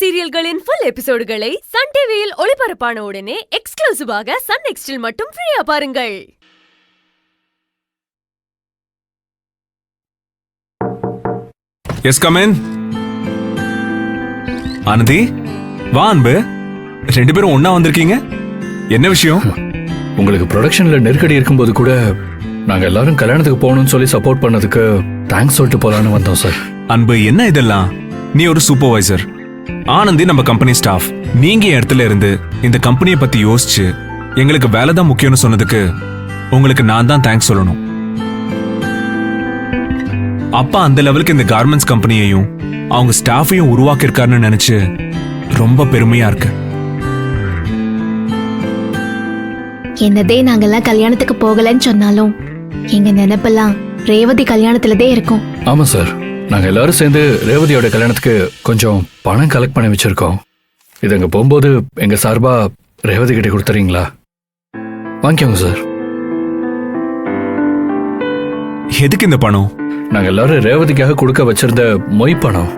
சீரியல்களின் full எபிசோடுகளை Sun டிவியில் ஒளிபரப்பான உடனே எக்ஸ்க்ளூசிவாக சன் நெக்ஸ்டில் மட்டும் ஃப்ரீயா பாருங்கள். Yes come in. ஆனந்தி, வா அன்பு. ரெண்டு பேரும் ஒண்ணா வந்திருக்கீங்க, என்ன விஷயம்? உங்களுக்கு ப்ரொடக்ஷன்ல நெருக்கடி இருக்கும்போது கூட நாங்க எல்லாரும் கல்யாணத்துக்கு போகணும்னு சொல்லி சப்போர்ட் பண்ணதுக்கு தேங்க்ஸ் சொல்லிட்டு போலான்னு வந்தோம் சார். அன்பு, என்ன இதெல்லாம்? நீ ஒரு சூப்பர்வைசர், ஆனந்தி நம்ம கம்பெனி ஸ்டாஃப். நீங்க என் இடத்துல இருந்து இந்த கம்பெனியை பத்தி யோசிச்சு எங்களுக்கு வேலை தான் முக்கியம்னு சொன்னதுக்கு உங்களுக்கு நான் தான் தேங்க்ஸ் சொல்லணும். அப்பா அந்த லெவலுக்கு இந்த கார்மெண்ட்ஸ் கம்பெனியையும் அவங்க ஸ்டாஃபையும் உருவாக்கியிருக்காருன்னு நினைச்சு ரொம்ப பெருமையா இருக்கு. என்னதே நாங்கெல்லாம் கல்யாணத்துக்கு போகலன்னு சொன்னாலும் எங்க நினைப்பெல்லாம் ரேவதி கல்யாணத்துலதே இருக்கும். ஆமா சார், நாங்க எல்லாரும் சேர்ந்து ரேவதியோட கல்யாணத்துக்கு கொஞ்சம் பணம் கலெக்ட் பண்ணி வச்சிருக்கோம். இது அங்க போகும்போது எங்க சார்பா ரேவதி கிட்ட கொடுத்துறீங்களா? வாங்கிக்கோங்க சார். எதுக்கு இந்த பணம்? நாங்க எல்லாரும் ரேவதிக்காக கொடுக்க வச்சிருந்த மொய் பணம்.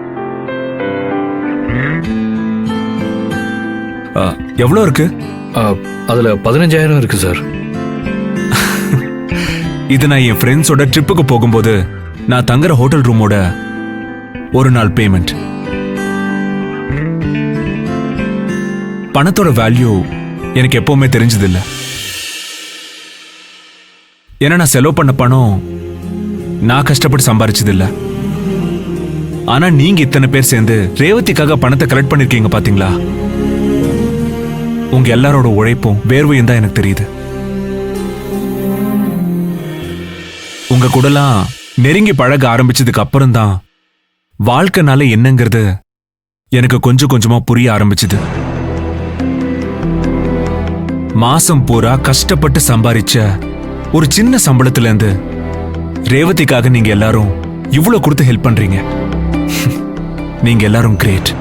எவ்வளவு இருக்கு? அதுல 15,000 இருக்கு சார். இது நான் என் ஃப்ரெண்ட்ஸோட ட்ரிப்புக்கு போகும்போது நான் தங்குற ஹோட்டல் ரூமோட ஒரு நாள் பேமெண்ட். பணத்தோட வேல்யூ எனக்கு எப்பவுமே தெரிஞ்சதில்லை. ஏன்னா நான் செலவு பண்ண பணம் நான் கஷ்டப்பட்டு சம்பாரிச்சதில்லை. ஆனா நீங்க இத்தனை பேர் சேர்ந்து ரேவதிக்காக பணத்தை கலெக்ட் பண்ணிருக்கீங்க பாத்தீங்களா? உங்க எல்லாரோட உழைப்பும் வேர்வையும் தான் எனக்கு தெரியுது. உங்க கூடலாம் நெருங்கி பழக ஆரம்பிச்சதுக்கு அப்புறம் தான் வாழ்க்கைனால என்னங்கிறது எனக்கு கொஞ்சம் கொஞ்சமா புரிய ஆரம்பிச்சுது. மாசம் பூரா கஷ்டப்பட்டு சம்பாரிச்ச ஒரு சின்ன சம்பளத்துல இருந்து ரேவதிக்காக நீங்க எல்லாரும் இவ்வளவு கொடுத்து ஹெல்ப் பண்றீங்க. நீங்க எல்லாரும் கிரேட்.